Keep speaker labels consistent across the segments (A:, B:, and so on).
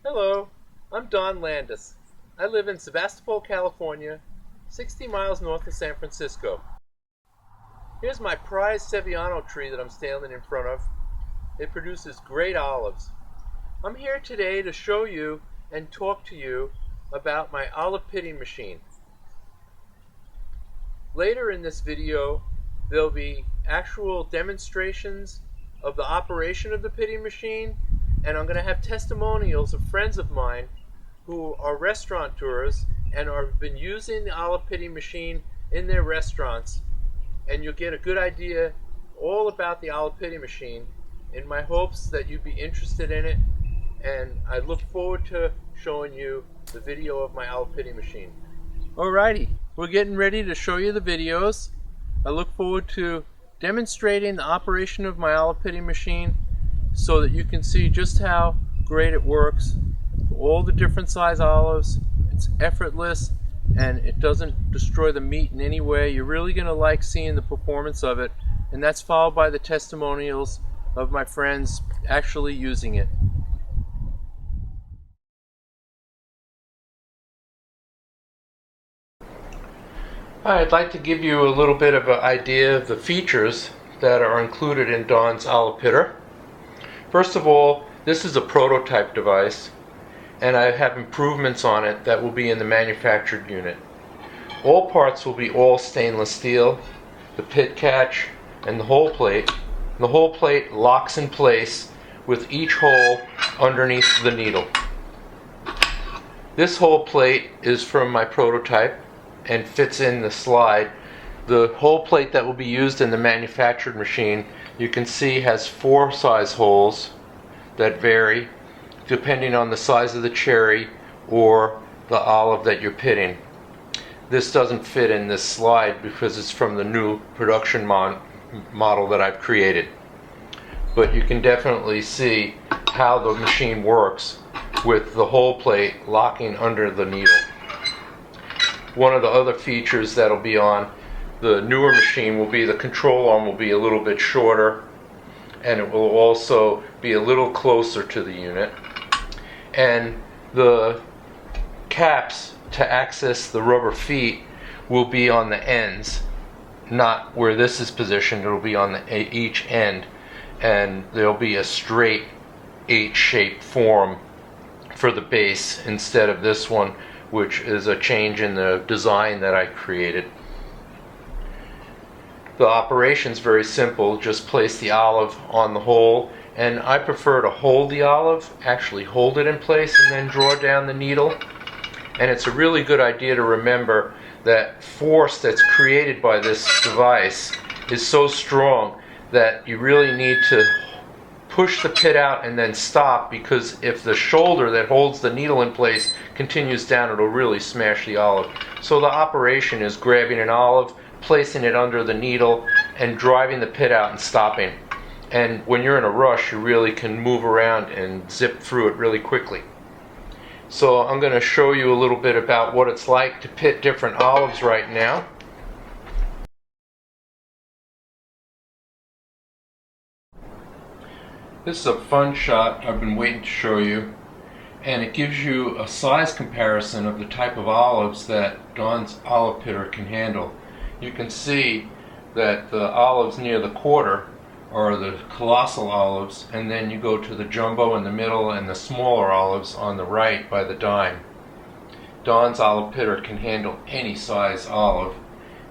A: Hello, I'm Don Landis. I live in Sebastopol, California, 60 miles north of San Francisco. Here's my prized Sevillano tree that I'm standing in front of. It produces great olives. I'm here today to show you and talk to you about my olive pitting machine. Later in this video, there'll be actual demonstrations of the operation of the pitting machine, and I'm going to have testimonials of friends of mine who are restaurateurs and have been using the olive pitting machine in their restaurants, and you'll get a good idea all about the olive pitting machine in my hopes that you'd be interested in it, and I look forward to showing you the video of my olive pitting machine. Alrighty, we're getting ready to show you the videos. I look forward to demonstrating the operation of my olive pitting machine so that you can see just how great it works for all the different size olives. It's effortless and it doesn't destroy the meat in any way. You're really going to like seeing the performance of it, and that's followed by the testimonials of my friends actually using it. I'd like to give you a little bit of an idea of the features that are included in Don's olive pitter. First of all, this is a prototype device, and I have improvements on it that will be in the manufactured unit. All parts will be all stainless steel, the pit catch and the hole plate. The hole plate locks in place with each hole underneath the needle. This hole plate is from my prototype and fits in the slide. The hole plate that will be used in the manufactured machine, you can see, has 4 size holes that vary depending on the size of the cherry or the olive that you're pitting. This doesn't fit in this slide because it's from the new production model that I've created. But you can definitely see how the machine works with the hole plate locking under the needle. One of the other features that'll be on the newer machine will be the control arm will be a little bit shorter, and it will also be a little closer to the unit. And the caps to access the rubber feet will be on the ends, not where this is positioned. It will be on each end, and there'll be a straight H-shaped form for the base instead of this one, which is a change in the design that I created. The operation is very simple. Just place the olive on the hole, and I prefer to hold the olive, actually hold it in place and then draw down the needle. And it's a really good idea to remember that force that's created by this device is so strong that you really need to push the pit out and then stop, because if the shoulder that holds the needle in place continues down, it'll really smash the olive. So the operation is grabbing an olive, placing it under the needle, and driving the pit out and stopping. And when you're in a rush, you really can move around and zip through it really quickly. So I'm going to show you a little bit about what it's like to pit different olives right now. This is a fun shot I've been waiting to show you, and it gives you a size comparison of the type of olives that Don's olive pitter can handle. You can see that the olives near the quarter are the colossal olives, and then you go to the jumbo in the middle and the smaller olives on the right by the dime. Don's olive pitter can handle any size olive,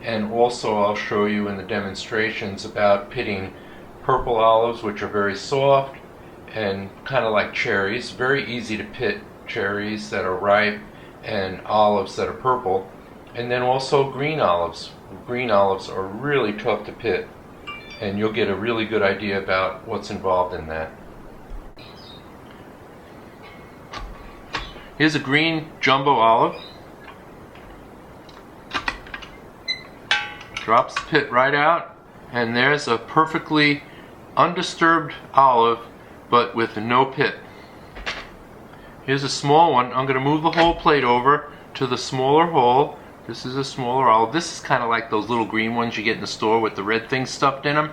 A: and also I'll show you in the demonstrations about pitting purple olives, which are very soft and kind of like cherries. Very easy to pit cherries that are ripe and olives that are purple. And then also green olives. Green olives are really tough to pit, and you'll get a really good idea about what's involved in that. Here's a green jumbo olive. Drops the pit right out, and there's a perfectly undisturbed olive, but with no pit. Here's a small one. I'm going to move the whole plate over to the smaller hole. This is a smaller olive. This is kind of like those little green ones you get in the store with the red things stuffed in them.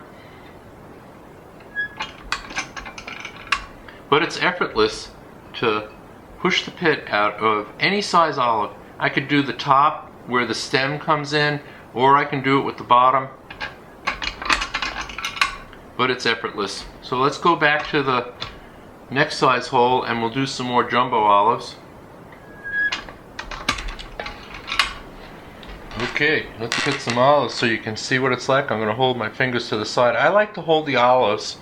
A: But it's effortless to push the pit out of any size olive. I could do the top where the stem comes in, or I can do it with the bottom, but it's effortless. So let's go back to the next size hole and we'll do some more jumbo olives. Okay, let's put some olives so you can see what it's like. I'm going to hold my fingers to the side. I like to hold the olives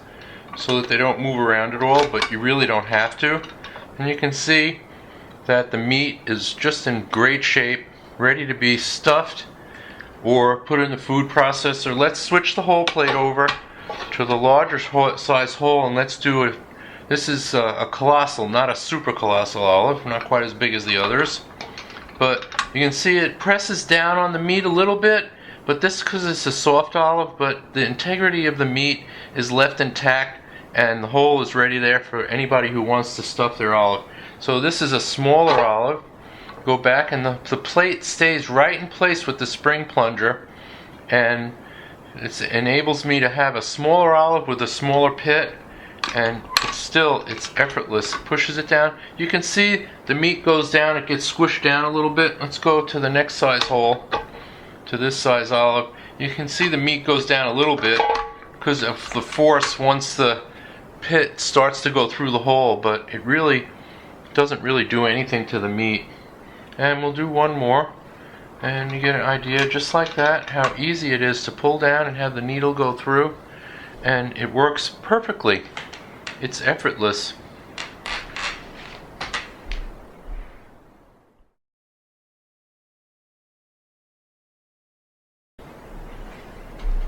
A: so that they don't move around at all, but you really don't have to. And you can see that the meat is just in great shape, ready to be stuffed or put in the food processor. Let's switch the whole plate over to the larger size hole, and let's do it. This is a colossal, not a super colossal olive, not quite as big as the others. But you can see it presses down on the meat a little bit, but this because it's a soft olive, but the integrity of the meat is left intact and the hole is ready there for anybody who wants to stuff their olive. So this is a smaller olive. Go back and the plate stays right in place with the spring plunger, and it enables me to have a smaller olive with a smaller pit, and it's effortless. It pushes it down. You can see the meat goes down, it gets squished down a little bit. Let's go to the next size hole, to this size olive. You can see the meat goes down a little bit because of the force once the pit starts to go through the hole, but it really doesn't really do anything to the meat. And we'll do one more, and you get an idea just like that how easy it is to pull down and have the needle go through, and it works perfectly. It's effortless.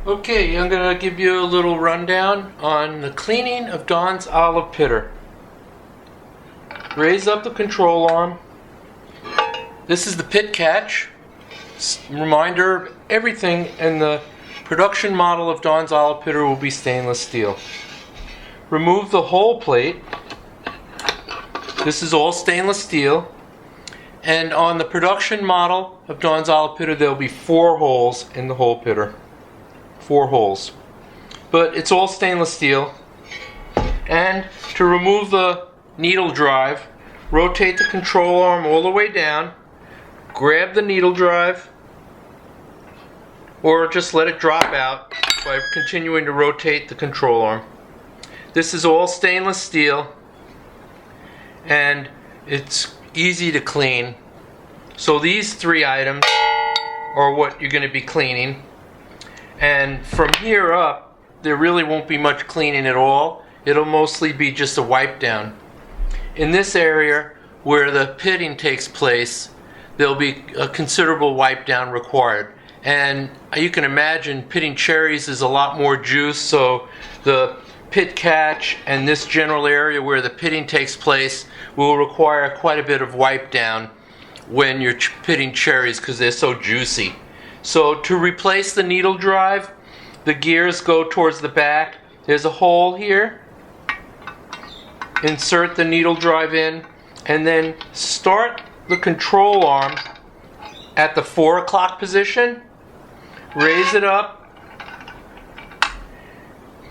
A: Okay, I'm going to give you a little rundown on the cleaning of Don's olive pitter. Raise up the control arm. This is the pit catch. Reminder, everything in the production model of Don's olive pitter will be stainless steel. Remove the whole plate. This is all stainless steel. And on the production model of Don's olive pitter, there will be 4 holes in the whole pitter. 4 holes. But it's all stainless steel. And to remove the needle drive, rotate the control arm all the way down, grab the needle drive, or just let it drop out by continuing to rotate the control arm. This is all stainless steel, and it's easy to clean. So these 3 items are what you're going to be cleaning. And from here up, there really won't be much cleaning at all. It'll mostly be just a wipe down. In this area where the pitting takes place, there'll be a considerable wipe down required. And you can imagine pitting cherries is a lot more juice, so the pit catch and this general area where the pitting takes place will require quite a bit of wipe down when you're pitting cherries because they're so juicy. So to replace the needle drive, the gears go towards the back. There's a hole here. Insert the needle drive in, and then start the control arm at the 4 o'clock position. Raise it up.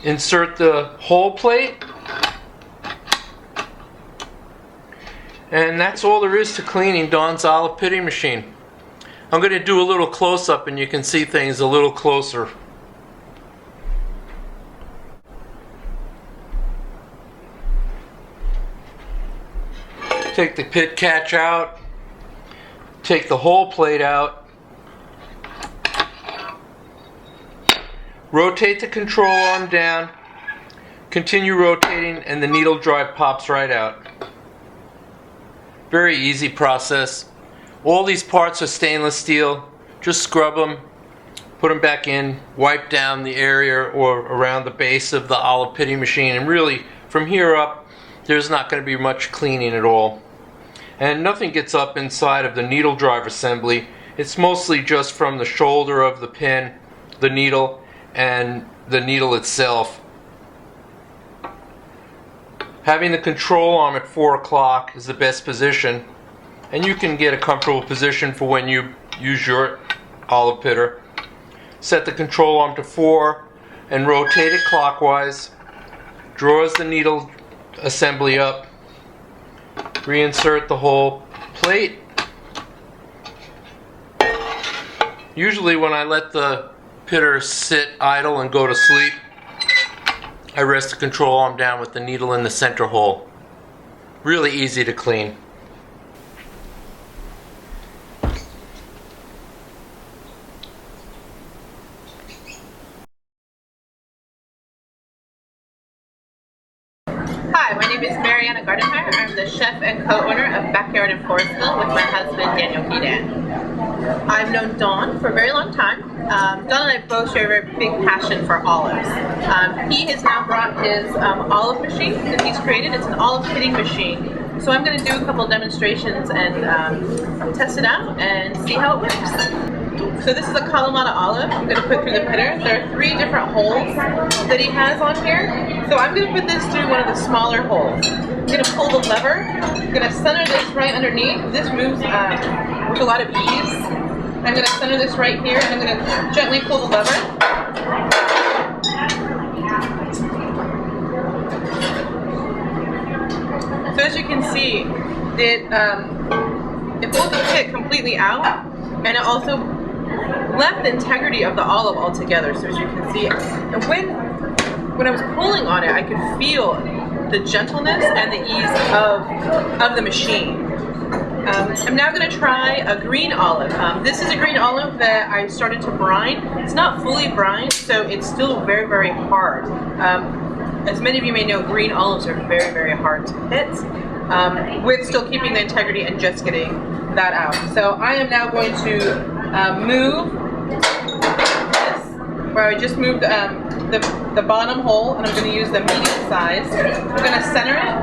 A: Insert the whole plate. And that's all there is to cleaning Don's olive pitting machine. I'm going to do a little close-up and you can see things a little closer. Take the pit catch out. Take the whole plate out. Rotate the control arm down. Continue rotating and the needle drive pops right out. Very easy process. All these parts are stainless steel. Just scrub them, put them back in, wipe down the area or around the base of the olive pitting machine, and really from here up there's not going to be much cleaning at all. And nothing gets up inside of the needle drive assembly. It's mostly just from the shoulder of the pin, the needle, and the needle itself. Having the control arm at 4 o'clock is the best position, and you can get a comfortable position for when you use your olive pitter. Set the control arm to 4 and rotate it clockwise. Draws the needle assembly up. reinsert the whole plate. Usually when I let the pitter sit idle and go to sleep, I rest the control arm down with the needle in the center hole. Really easy to clean.
B: Hi, my name is Mariana Gardenhire. I'm the chef and co-owner of Backyard in Forestville with my husband Daniel Kedan. I've known Don for a very long time. Don and I both share a very big passion for olives. He has now brought his olive machine that he's created. It's an olive pitting machine. So I'm going to do a couple demonstrations and test it out and see how it works. So this is a Kalamata olive I'm going to put through the pitter. There are 3 different holes that he has on here. So I'm going to put this through one of the smaller holes. I'm going to pull the lever. I'm going to center this right underneath. This moves with a lot of ease. I'm going to center this right here and I'm going to gently pull the lever. So as you can see, it pulled the pit completely out, and it also left the integrity of the olive altogether. So as you can see, and when I was pulling on it, I could feel the gentleness and the ease of the machine. I'm now going to try a green olive. This is a green olive that I started to brine. It's not fully brined, so it's still very, very hard. As many of you may know, green olives are very, very hard to pit, with still keeping the integrity and just getting that out. So I am now going to move this, where I just moved the bottom hole, and I'm going to use the medium size. I'm going to center it.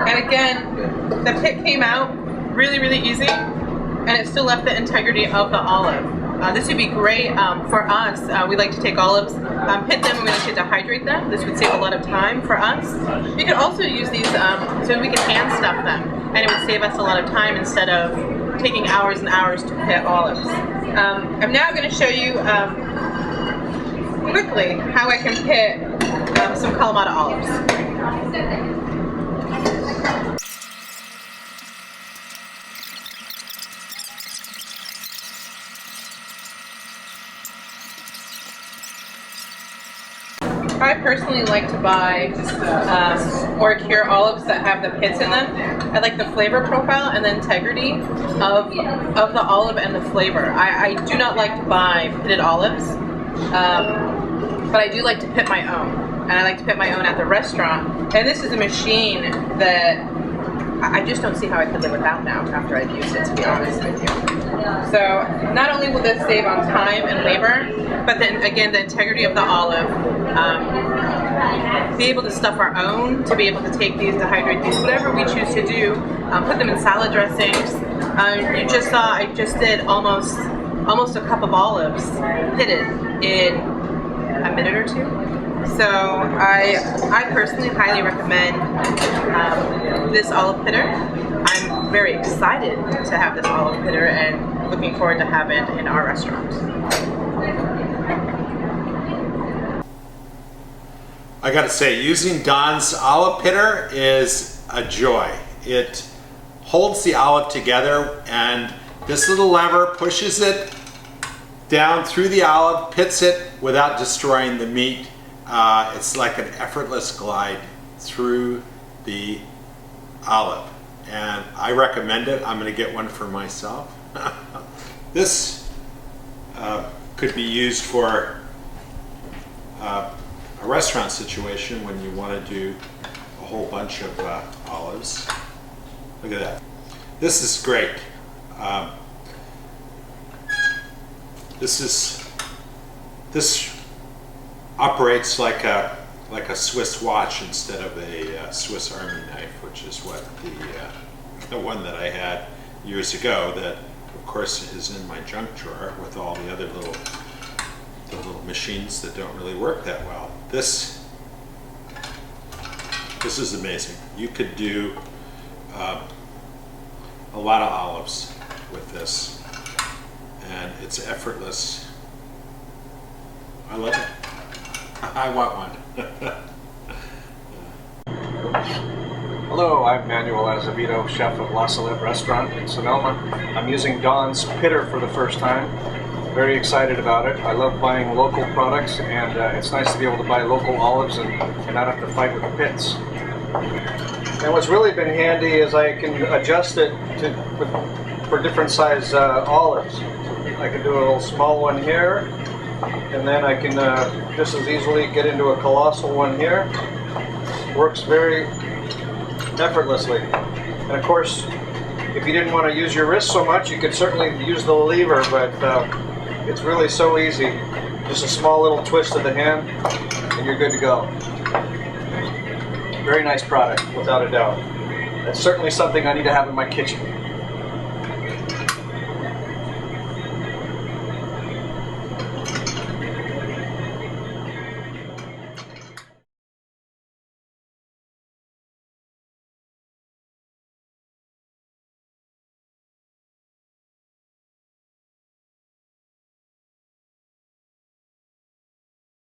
B: And again, the pit came out really, really easy, and it still left the integrity of the olive. This would be great for us. We like to take olives, pit them, and we like to dehydrate them. This would save a lot of time for us. We could also use these so we can hand stuff them, and it would save us a lot of time instead of taking hours and hours to pit olives. I'm now going to show you quickly how I can pit some Kalamata olives. I personally like to buy or cure olives that have the pits in them. I like the flavor profile and the integrity of the olive and the flavor. I do not like to buy pitted olives, but I do like to pit my own. And I like to pit my own at the restaurant. And this is a machine that I just don't see how I could live without now after I've used it, to be honest with you. So not only will this save on time and labor, but then again the integrity of the olive, be able to stuff our own, to be able to take these, dehydrate these, whatever we choose to do, put them in salad dressings. You just saw I just did almost a cup of olives pitted in a minute or 2. So I personally highly recommend this olive pitter. I'm very excited to have this olive pitter and looking forward to have it in our restaurant.
C: I gotta say, using Don's olive pitter is a joy. It holds the olive together, and this little lever pushes it down through the olive, pits it without destroying the meat. It's like an effortless glide through the olive, and I recommend it. I'm going to get one for myself. This could be used for a restaurant situation when you want to do a whole bunch of olives. Look at that. This is great. This operates like a Swiss watch instead of a Swiss Army knife, which is what the one that I had years ago, that of course is in my junk drawer with all the other little machines that don't really work that well. This is amazing. You could do a lot of olives with this, and it's effortless. I love it. I want one.
D: Hello, I'm Manuel Azevedo, chef of La Salette Restaurant in Sonoma. I'm using Don's Pitter for the first time. Very excited about it. I love buying local products, and it's nice to be able to buy local olives and not have to fight with the pits. And what's really been handy is I can adjust it for different size olives. I can do a little small one here, and then I can just as easily get into a colossal one here. Works very effortlessly. And of course, if you didn't want to use your wrist so much, you could certainly use the lever, but it's really so easy. Just a small little twist of the hand, and you're good to go. Very nice product, without a doubt. That's certainly something I need to have in my kitchen.